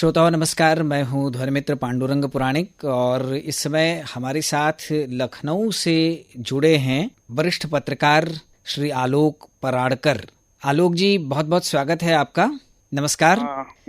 श्रोताओं नमस्कार, मैं हूं ध्वनिमित्र पांडुरंग पुराणिक और इस समय हमारे साथ लखनऊ से जुड़े हैं वरिष्ठ पत्रकार श्री आलोक पराड़कर। आलोक जी, बहुत बहुत स्वागत है आपका। नमस्कार।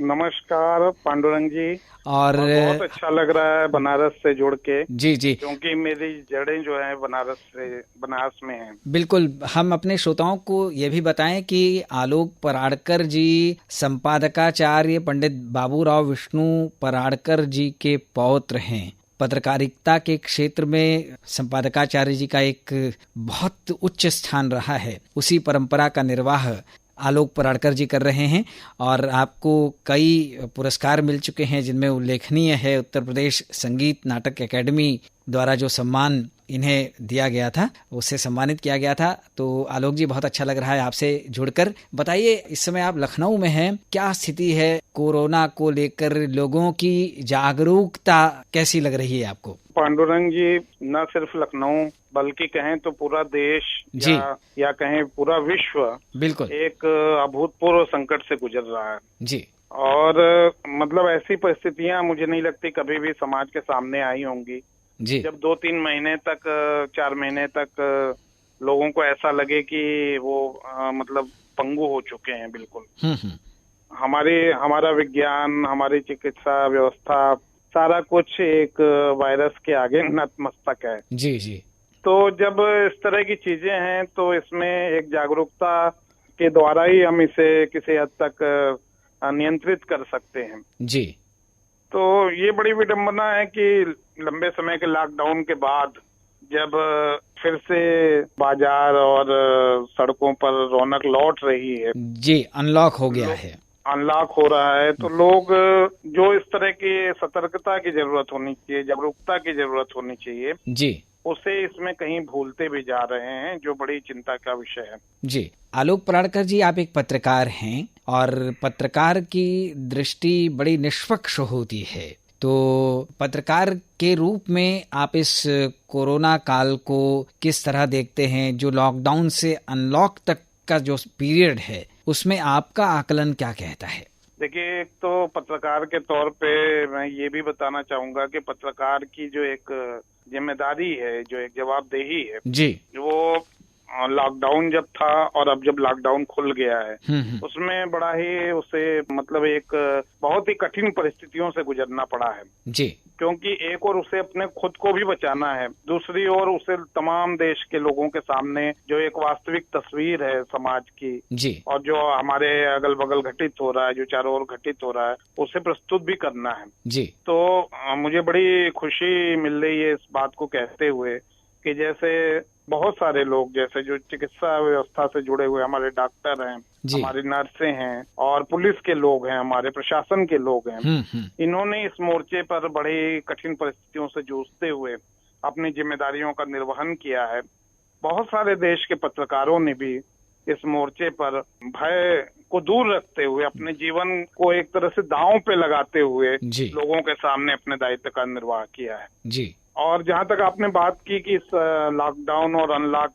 नमस्कार पांडुरंग जी। और बहुत अच्छा लग रहा है बनारस से जुड़ के। जी जी, क्योंकि मेरी जड़ें जो हैं बनारस में हैं। बिल्कुल। हम अपने श्रोताओं को ये भी बताएं कि आलोक पराड़कर जी संपादकाचार्य पंडित बाबूराव विष्णु पराड़कर जी के पौत्र हैं। पत्रकारिता के क्षेत्र में संपादकाचार्य जी का एक बहुत उच्च स्थान रहा है। उसी परंपरा का निर्वाह आलोक पराड़कर जी कर रहे हैं और आपको कई पुरस्कार मिल चुके हैं, जिनमें उल्लेखनीय है उत्तर प्रदेश संगीत नाटक एकेडमी द्वारा जो सम्मान इन्हें दिया गया था, उससे सम्मानित किया गया था। तो आलोक जी, बहुत अच्छा लग रहा है आपसे जुड़कर। बताइए, इस समय आप लखनऊ में हैं, क्या स्थिति है कोरोना को लेकर? लोगों की जागरूकता कैसी लग रही है आपको? पांडुरंग जी, न सिर्फ लखनऊ बल्कि कहें तो पूरा देश या कहें पूरा विश्व बिल्कुल एक अभूतपूर्व संकट से गुजर रहा है जी। और मतलब ऐसी परिस्थितियां मुझे नहीं लगती कभी भी समाज के सामने आई होंगी जी। जब 2-3 महीने तक 4 महीने तक लोगों को ऐसा लगे कि वो मतलब पंगु हो चुके हैं। बिल्कुल हमारा विज्ञान, हमारी चिकित्सा व्यवस्था, सारा कुछ एक वायरस के आगे नतमस्तक है। जी जी। तो जब इस तरह की चीजें हैं तो इसमें एक जागरूकता के द्वारा ही हम इसे किसी हद तक नियंत्रित कर सकते हैं जी। तो ये बड़ी विडंबना है कि लंबे समय के लॉकडाउन के बाद जब फिर से बाजार और सड़कों पर रौनक लौट रही है, जी, अनलॉक हो गया है, अनलॉक हो रहा है, तो लोग जो इस तरह की सतर्कता की जरूरत होनी चाहिए, जागरूकता की जरूरत होनी चाहिए जी, उसे इसमें कहीं भूलते भी जा रहे हैं, जो बड़ी चिंता का विषय है। जी। आलोक पराड़कर जी, आप एक पत्रकार हैं और पत्रकार की दृष्टि बड़ी निष्पक्ष होती है। तो पत्रकार के रूप में आप इस कोरोना काल को किस तरह देखते हैं? जो लॉकडाउन से अनलॉक तक का जो पीरियड है, उसमें आपका आकलन क्या कहता है? देखिए, एक तो पत्रकार के तौर पे मैं ये भी बताना चाहूंगा कि पत्रकार की जो एक जिम्मेदारी है, जो एक जवाबदेही है जी, वो लॉकडाउन जब था और अब जब लॉकडाउन खुल गया है उसमें बड़ा ही उसे मतलब एक बहुत ही कठिन परिस्थितियों से गुजरना पड़ा है जी। क्योंकि एक और उसे अपने खुद को भी बचाना है, दूसरी ओर उसे तमाम देश के लोगों के सामने जो एक वास्तविक तस्वीर है समाज की जी, और जो हमारे अगल बगल घटित हो रहा है, जो चारों ओर घटित हो रहा है, उसे प्रस्तुत भी करना है जी। तो मुझे बड़ी खुशी मिल रही है इस बात को कहते हुए कि जैसे बहुत सारे लोग, जैसे जो चिकित्सा व्यवस्था से जुड़े हुए हमारे डॉक्टर हैं, हमारी नर्सें हैं और पुलिस के लोग हैं, हमारे प्रशासन के लोग हैं, इन्होंने इस मोर्चे पर बड़ी कठिन परिस्थितियों से जूझते हुए अपनी जिम्मेदारियों का निर्वहन किया है। बहुत सारे देश के पत्रकारों ने भी इस मोर्चे पर भय को दूर रखते हुए अपने जीवन को एक तरह से दांव पे लगाते हुए लोगों के सामने अपने दायित्व का निर्वाह किया है जी। और जहां तक आपने बात की कि इस लॉकडाउन और अनलॉक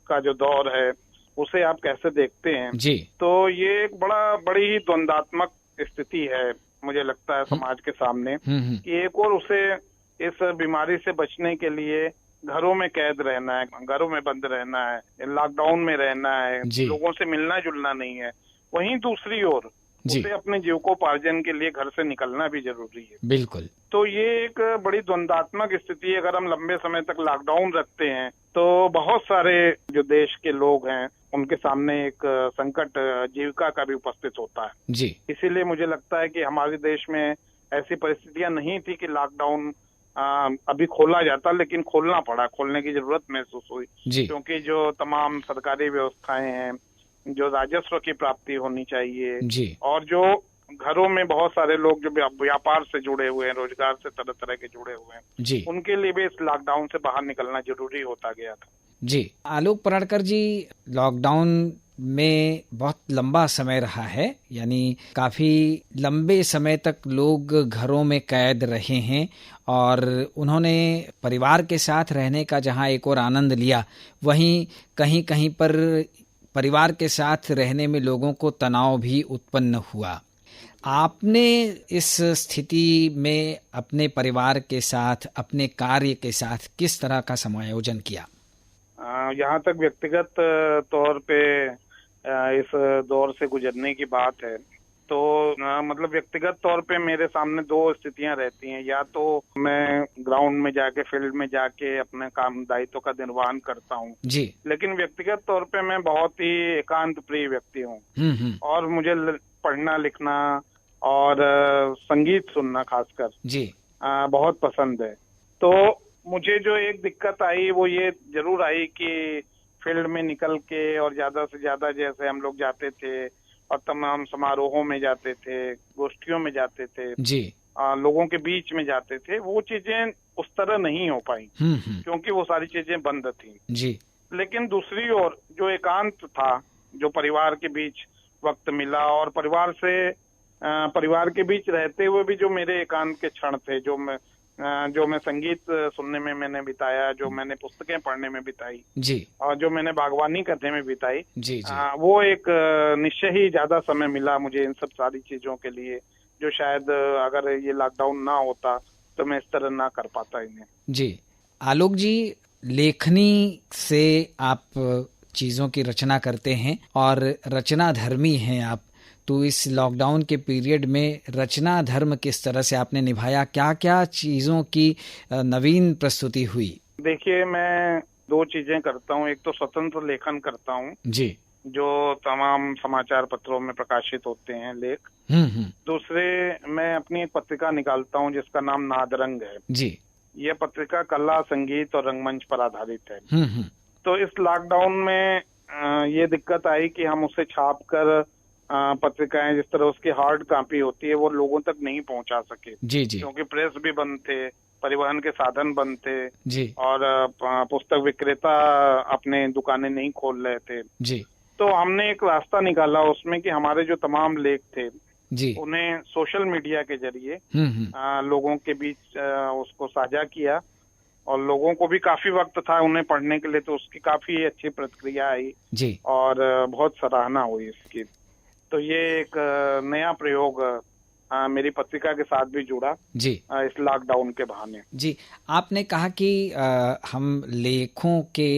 का जो दौर है उसे आप कैसे देखते हैं जी, तो ये एक बड़ी ही द्वंद्वात्मक स्थिति है मुझे लगता है समाज के सामने कि एक और उसे इस बीमारी से बचने के लिए घरों में कैद रहना है, घरों में बंद रहना है, लॉकडाउन में रहना है, लोगों से मिलना जुलना नहीं है, वहीं दूसरी ओर उसे अपने जीविकोपार्जन के लिए घर से निकलना भी जरूरी है। बिल्कुल। तो ये एक बड़ी द्वंद्वात्मक स्थिति है। अगर हम लंबे समय तक लॉकडाउन रखते हैं तो बहुत सारे जो देश के लोग हैं उनके सामने एक संकट जीविका का भी उपस्थित होता है जी। इसीलिए मुझे लगता है कि हमारे देश में ऐसी परिस्थितियां नहीं थी कि लॉकडाउन अभी खोला जाता, लेकिन खोलना पड़ा, खोलने की जरूरत महसूस हुई क्योंकि जो तमाम सरकारी व्यवस्थाएं हैं, जो राजस्व की प्राप्ति होनी चाहिए और जो घरों में बहुत सारे लोग जो व्यापार से जुड़े हुए हैं, रोजगार से तरह तरह के जुड़े हुए हैं, उनके लिए भी इस लॉकडाउन से बाहर निकलना जरूरी होता गया था। जी। आलोक पराड़कर जी, लॉकडाउन में बहुत लंबा समय रहा है, यानी काफी लंबे समय तक लोग घरों में कैद रहे हैं और उन्होंने परिवार के साथ रहने का जहां एक और आनंद लिया, वहीं कहीं कहीं पर परिवार के साथ रहने में लोगों को तनाव भी उत्पन्न हुआ। आपने इस स्थिति में अपने परिवार के साथ, अपने कार्य के साथ किस तरह का समायोजन किया? यहाँ तक व्यक्तिगत तौर पे इस दौर से गुजरने की बात है तो मतलब व्यक्तिगत तौर पे मेरे सामने दो स्थितियां रहती हैं। या तो मैं ग्राउंड में जाके, फील्ड में जाके अपने काम दायित्व का निर्वहन करता हूँ जी। लेकिन व्यक्तिगत तौर पे मैं बहुत ही एकांत प्रिय व्यक्ति हूँ और मुझे पढ़ना लिखना और संगीत सुनना खासकर जी बहुत पसंद है। तो मुझे जो एक दिक्कत आई वो ये जरूर आई कि फील्ड में निकल के और ज्यादा से ज्यादा जैसे हम लोग जाते थे और तमाम समारोहों में जाते थे, गोष्ठियों में जाते थे जी, लोगों के बीच में जाते थे, वो चीजें उस तरह नहीं हो पाई क्योंकि वो सारी चीजें बंद थी जी। लेकिन दूसरी ओर जो एकांत था, जो परिवार के बीच वक्त मिला और परिवार के बीच रहते हुए भी जो मेरे एकांत के क्षण थे, जो मैं संगीत सुनने में मैंने बिताया, जो मैंने पुस्तकें पढ़ने में बिताई जी, और जो मैंने बागवानी करने में बिताई जी, जी। वो एक निश्चय ही ज्यादा समय मिला मुझे इन सब सारी चीजों के लिए, जो शायद अगर ये लॉकडाउन ना होता तो मैं इस तरह ना कर पाता इन्हें। जी, आलोक जी, लेखनी से आप चीजों की रचना करते हैं और रचना धर्मी हैं आप, तो इस लॉकडाउन के पीरियड में रचना धर्म किस तरह से आपने निभाया? क्या क्या चीजों की नवीन प्रस्तुति हुई? देखिए, मैं दो चीजें करता हूँ। एक तो स्वतंत्र लेखन करता हूँ जी, जो तमाम समाचार पत्रों में प्रकाशित होते हैं लेख। दूसरे, मैं अपनी एक पत्रिका निकालता हूँ जिसका नाम नादरंग है जी। यह पत्रिका कला, संगीत और रंगमंच पर आधारित है। तो इस लॉकडाउन में ये दिक्कत आई कि हम उसे छाप कर पत्रिकाएं, जिस तरह उसकी हार्ड कॉपी होती है, वो लोगों तक नहीं पहुंचा सके। जी जी। क्योंकि प्रेस भी बंद थे, परिवहन के साधन बंद थे जी। और पुस्तक विक्रेता अपने दुकानें नहीं खोल रहे थे जी। तो हमने एक रास्ता निकाला उसमें कि हमारे जो तमाम लेख थे जी, उन्हें सोशल मीडिया के जरिए लोगों के बीच उसको साझा किया और लोगों को भी काफी वक्त था उन्हें पढ़ने के लिए, तो उसकी काफी अच्छी प्रतिक्रिया आई जी। और बहुत सराहना हुई इसकी। तो ये एक नया प्रयोग मेरी पत्रिका के साथ भी जुड़ा जी इस लॉकडाउन के बहाने। जी, आपने कहा कि हम लेखों के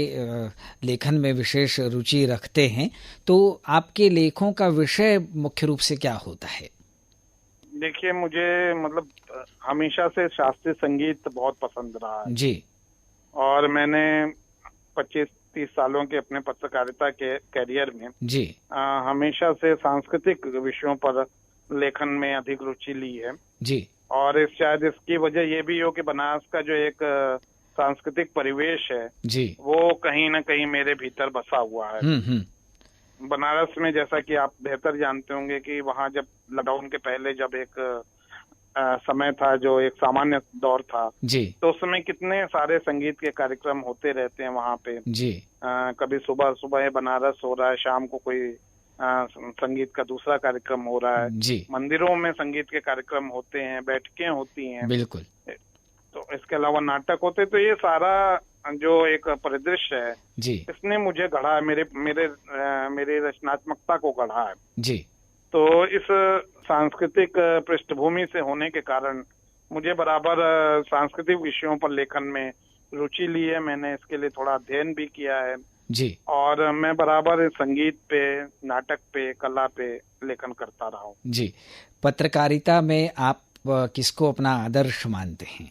लेखन में विशेष रुचि रखते हैं, तो आपके लेखों का विषय मुख्य रूप से क्या होता है? देखिए, मुझे मतलब हमेशा से शास्त्रीय संगीत बहुत पसंद रहा है जी। और मैंने 25-30 सालों के अपने पत्रकारिता के कैरियर में जी हमेशा से सांस्कृतिक विषयों पर लेखन में अधिक रुचि ली है जी। और शायद इसकी वजह ये भी हो कि बनारस का जो एक सांस्कृतिक परिवेश है जी, वो कहीं ना कहीं मेरे भीतर बसा हुआ है। बनारस में, जैसा कि आप बेहतर जानते होंगे, कि वहाँ जब लॉकडाउन के पहले जब एक समय था जो एक सामान्य दौर था जी, तो उस समय कितने सारे संगीत के कार्यक्रम होते रहते हैं वहाँ पे जी। कभी सुबह सुबह बनारस हो रहा है, शाम को कोई संगीत का दूसरा कार्यक्रम हो रहा है जी, मंदिरों में संगीत के कार्यक्रम होते हैं, बैठकें होती हैं, बिल्कुल। तो इसके अलावा नाटक होते, तो ये सारा जो एक परिदृश्य है जी इसने मुझे गढ़ा है, मेरी रचनात्मकता को गढ़ा है। जी। तो इस सांस्कृतिक पृष्ठभूमि से होने के कारण मुझे बराबर सांस्कृतिक विषयों पर लेखन में रुचि ली है। मैंने इसके लिए थोड़ा अध्ययन भी किया है जी। और मैं बराबर संगीत पे, नाटक पे, कला पे लेखन करता रहा हूँ। जी, पत्रकारिता में आप किसको अपना आदर्श मानते हैं?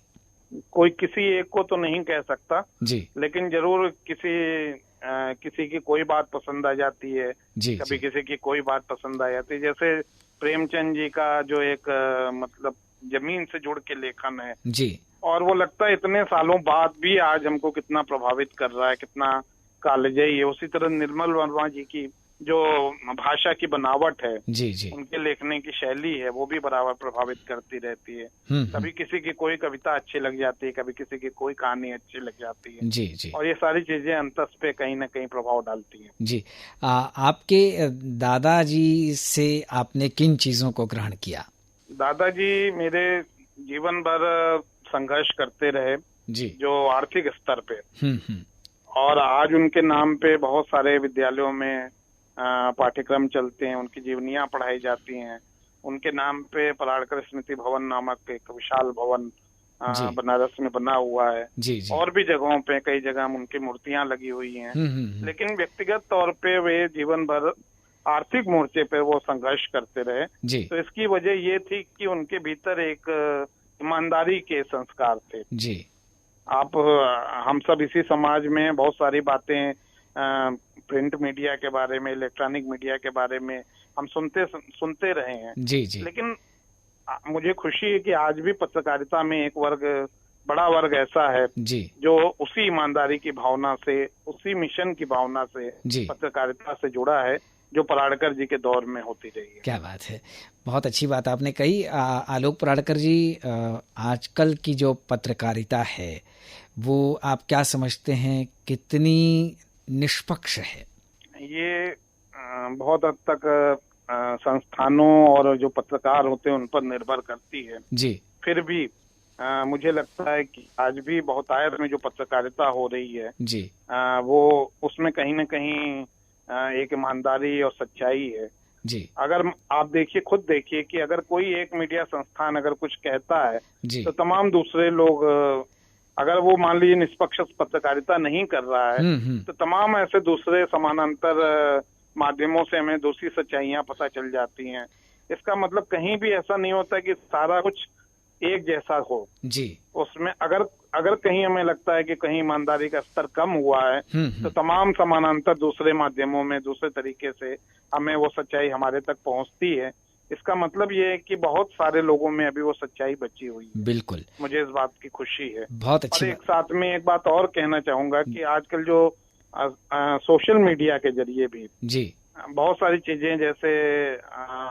कोई किसी एक को तो नहीं कह सकता जी, लेकिन जरूर किसी की कोई बात पसंद आ जाती है, जी, कभी जी। किसी की कोई बात पसंद आ जाती है। जैसे प्रेमचंद जी का जो एक मतलब जमीन से जुड़ के लेखन है जी, और वो लगता है इतने सालों बाद भी आज हमको कितना प्रभावित कर रहा है, कितना कालजयी है। उसी तरह निर्मल वर्मा जी की जो भाषा की बनावट है, जी, जी। उनके लिखने की शैली है, वो भी बराबर प्रभावित करती रहती है। कभी किसी की कोई कविता अच्छी लग जाती है, कभी किसी की कोई कहानी अच्छी लग जाती है। जी, जी। और ये सारी चीजें अंतस पे कहीं ना कहीं प्रभाव डालती हैं। जी, आपके दादाजी से आपने किन चीजों को ग्रहण किया? दादाजी मेरे जीवन भर संघर्ष करते रहे जी, जो आर्थिक स्तर पे, और आज उनके नाम पे बहुत सारे विद्यालयों में पाठ्यक्रम चलते हैं, उनकी जीवनियां पढ़ाई जाती हैं, उनके नाम पे पराड़कर स्मृति भवन नामक एक विशाल भवन बनारस में बना हुआ है। जी जी। और भी जगहों पे कई जगह उनकी मूर्तियां लगी हुई हैं। लेकिन व्यक्तिगत तौर पे वे जीवन भर आर्थिक मोर्चे पे वो संघर्ष करते रहे। तो इसकी वजह ये थी कि उनके भीतर एक ईमानदारी के संस्कार थे। जी। हम सब इसी समाज में बहुत सारी बातें प्रिंट मीडिया के बारे में, इलेक्ट्रॉनिक मीडिया के बारे में हम सुनते रहे हैं। जी जी। लेकिन मुझे खुशी है कि आज भी पत्रकारिता में एक बड़ा वर्ग ऐसा है जी, जो उसी ईमानदारी की भावना से, उसी मिशन की भावना से पत्रकारिता से जुड़ा है, जो पराड़कर जी के दौर में होती रही है। क्या बात है, बहुत अच्छी बात आपने कही। आलोक पराड़कर जी, आजकल की जो पत्रकारिता है वो आप क्या समझते हैं, कितनी निष्पक्ष है? ये बहुत हद तक संस्थानों और जो पत्रकार होते हैं उन पर निर्भर करती है जी। फिर भी मुझे लगता है कि आज भी बहुतायत में जो पत्रकारिता हो रही है जी, वो उसमें कहीं न कहीं एक ईमानदारी और सच्चाई है जी। अगर आप खुद देखिए कि अगर कोई एक मीडिया संस्थान अगर कुछ कहता है जी, तो तमाम दूसरे लोग, अगर वो मान लीजिए निष्पक्ष पत्रकारिता नहीं कर रहा है तो तमाम ऐसे दूसरे समानांतर माध्यमों से हमें दूसरी सच्चाइयां पता चल जाती हैं। इसका मतलब कहीं भी ऐसा नहीं होता कि सारा कुछ एक जैसा हो जी। उसमें अगर कहीं हमें लगता है कि कहीं ईमानदारी का स्तर कम हुआ है तो तमाम समानांतर दूसरे माध्यमों में दूसरे तरीके से हमें वो सच्चाई हमारे तक पहुंचती है। इसका मतलब ये है कि बहुत सारे लोगों में अभी वो सच्चाई बची हुई है। बिल्कुल, मुझे इस बात की खुशी है। बहुत अच्छी। और एक साथ में एक बात और कहना चाहूंगा कि आजकल जो सोशल मीडिया के जरिए भी जी बहुत सारी चीजें जैसे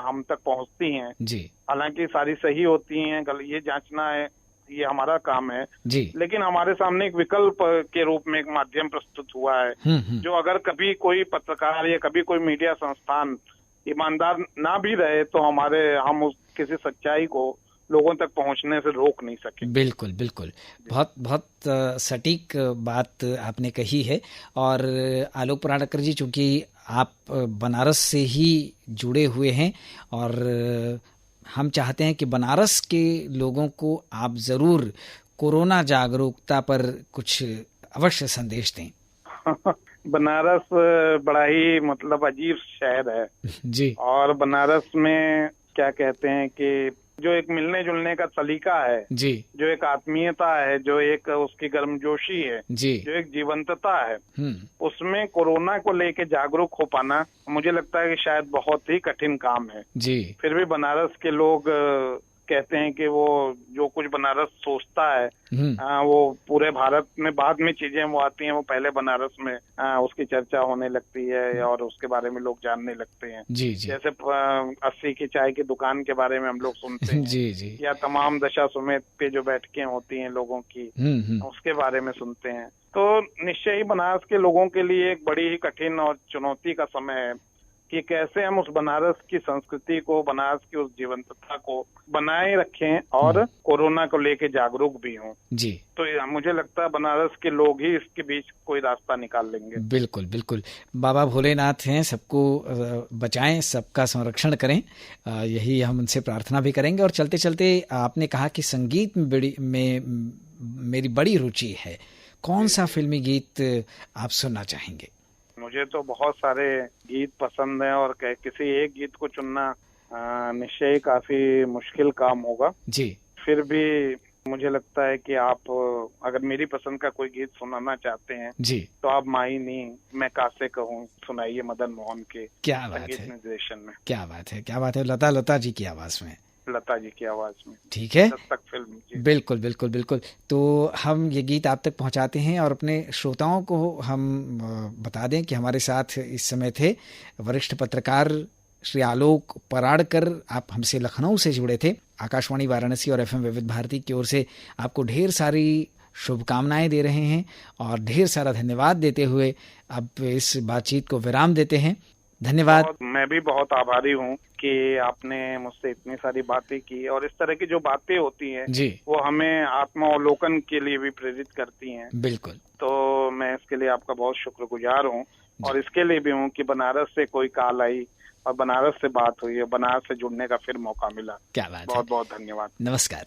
हम तक पहुंचती हैं जी, हालांकि सारी सही होती हैं, ये जांचना है, ये हमारा काम है जी। लेकिन हमारे सामने एक विकल्प के रूप में एक माध्यम प्रस्तुत हुआ है जो अगर कभी कोई पत्रकार या कभी कोई मीडिया संस्थान ईमानदार ना भी रहे तो हम किसी सच्चाई को लोगों तक पहुंचने से रोक नहीं सके। बिल्कुल बिल्कुल, बहुत बहुत सटीक बात आपने कही है। और आलोक पराड़कर जी, चूंकि आप बनारस से ही जुड़े हुए हैं और हम चाहते हैं कि बनारस के लोगों को आप जरूर कोरोना जागरूकता पर कुछ अवश्य संदेश दें। बनारस बड़ा ही अजीब शहर है जी। और बनारस में क्या कहते हैं कि जो एक मिलने जुलने का सलीका है जी, जो एक आत्मीयता है, जो एक उसकी गर्मजोशी है जी, जो एक जीवंतता है, उसमें कोरोना को लेके जागरूक हो पाना मुझे लगता है कि शायद बहुत ही कठिन काम है जी। फिर भी बनारस के लोग कहते हैं कि वो जो कुछ बनारस सोचता है वो पूरे भारत में बाद में चीजें वो आती हैं, वो पहले बनारस में उसकी चर्चा होने लगती है और उसके बारे में लोग जानने लगते हैं। जी जी। जैसे 80 की चाय की दुकान के बारे में हम लोग सुनते हैं जी जी। या तमाम दशाश्वमेध पे जो बैठकें होती हैं लोगों की उसके बारे में सुनते हैं। तो निश्चय ही बनारस के लोगों के लिए एक बड़ी ही कठिन और चुनौती का समय है कि कैसे हम उस बनारस की संस्कृति को, बनारस की उस जीवंतता को बनाए रखें और कोरोना को लेके जागरूक भी हों। जी। तो मुझे लगता है बनारस के लोग ही इसके बीच कोई रास्ता निकाल लेंगे। बिल्कुल बिल्कुल, बाबा भोलेनाथ हैं, सबको बचाएं, सबका संरक्षण करें, यही हम उनसे प्रार्थना भी करेंगे। और चलते चलते आपने कहा कि संगीत में मेरी बड़ी रुचि है, कौन सा फिल्मी गीत आप सुनना चाहेंगे? मुझे तो बहुत सारे गीत पसंद हैं और किसी एक गीत को चुनना निश्चय काफी मुश्किल काम होगा जी। फिर भी मुझे लगता है कि आप अगर मेरी पसंद का कोई गीत सुनाना चाहते हैं जी तो आप माही नहीं मैं कासे कहूँ सुनाइए मदन मोहन के क्या बात संगीत है, निर्देशन में। क्या बात है, क्या बात है, लता जी की आवाज में, लता जी की आवाज में। ठीक है, दस्तक फिल्म। बिल्कुल बिल्कुल बिल्कुल। तो हम ये गीत आप तक पहुंचाते हैं और अपने श्रोताओं को हम बता दें कि हमारे साथ इस समय थे वरिष्ठ पत्रकार श्री आलोक पराड़कर। आप हमसे लखनऊ से जुड़े थे। आकाशवाणी वाराणसी और FM विविध भारती की ओर से आपको ढेर सारी शुभकामनाएं दे रहे हैं और ढेर सारा धन्यवाद देते हुए अब इस बातचीत को विराम देते हैं। धन्यवाद। मैं भी बहुत आभारी हूँ कि आपने मुझसे इतनी सारी बातें की और इस तरह की जो बातें होती हैं जी, वो हमें आत्मावलोकन के लिए भी प्रेरित करती हैं। बिल्कुल। तो मैं इसके लिए आपका बहुत शुक्रगुजार हूँ और इसके लिए भी हूँ कि बनारस से कोई कॉल आई और बनारस से बात हुई है, बनारस से जुड़ने का फिर मौका मिला। क्या बात है। बहुत बहुत धन्यवाद। नमस्कार।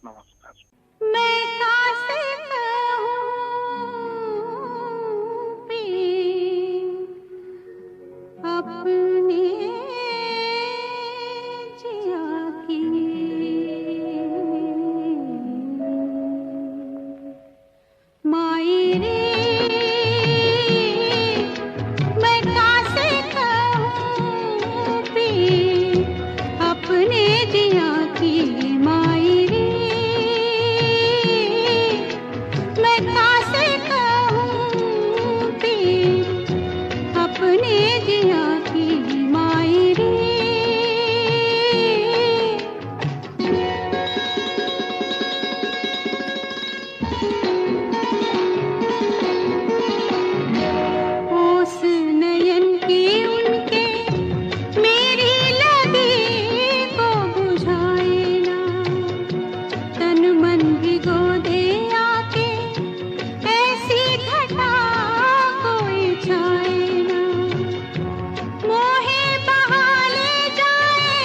नमस्कार। मैं कैसे कहूँ अपने जिया की, माई रे मैं कैसे कहूँ अपने जिया की, माई रे मैं कैसे कहूँ अपने जिया की, माई रे। ओस नयन की उनके मेरी लगी को बुझाए ना, तन मन भिगो दे आके ऐसी घटा कोई छाए ना, मोहे बहा ले जाए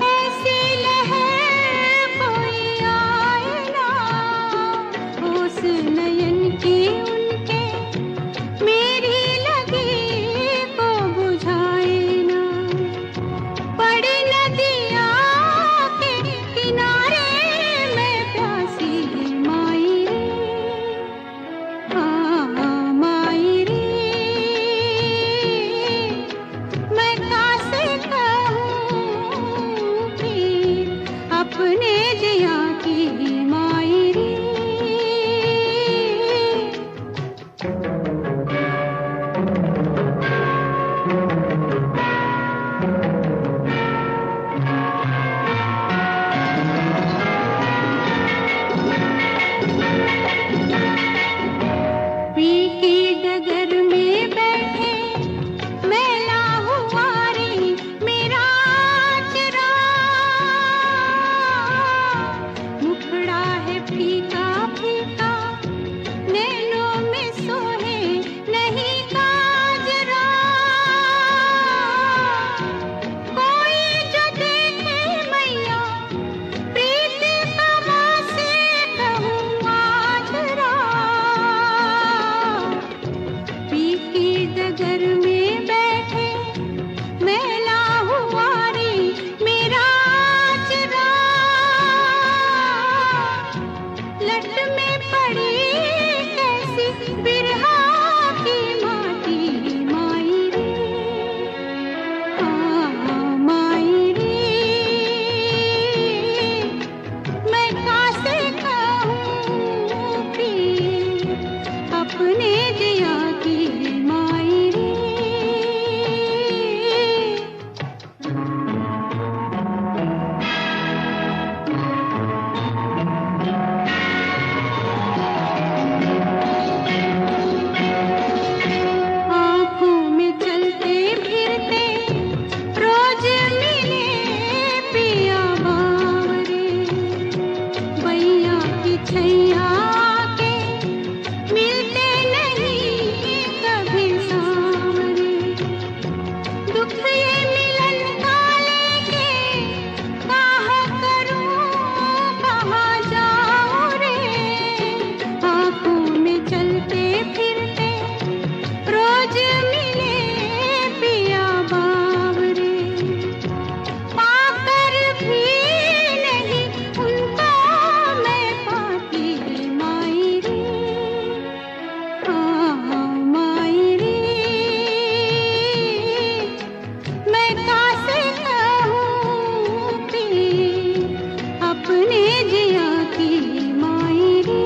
ऐसी लहर कोई आए ना, ओस नयन की उनके मेरी लगी को बुझाए ना, बड़ी नदिया के किनारे मैं प्यासी, माई रे हाँ माई रे मैं कैसे कहूँ अपने जिया की, माई रे। पी की डगर में बैठे मैला हुआ रे मेरा चरा, मुखड़ा है फीका फीका नैनों में सोहे नहीं काजरा, कोई जो देखे मैया प्रीत कमा से कहूँ आजरा, पी की डगर में बैठे मैला हुआ रे मेरा चरा, लट में पड़ी कैसी बिरहा की माटी, माई रे हाँ माई रे मैं कैसे कहूँ अपने जिया की, माई रे। आँखों में चलते फिरते रोज मिले पिया बावरे, बैया की छैया के मिलते नहीं कभी सांवरे, दुख ये मिलन का लेके कहाँ करूँ कहाँ जाऊँ रे, आँखों में चलते फिरते रोज मिले पिया बावरे, पाकर भी नहीं उनको मैं पाती, माई रे हाँ माई रे मैं कैसे कहूँ अपने जिया की, माई रे।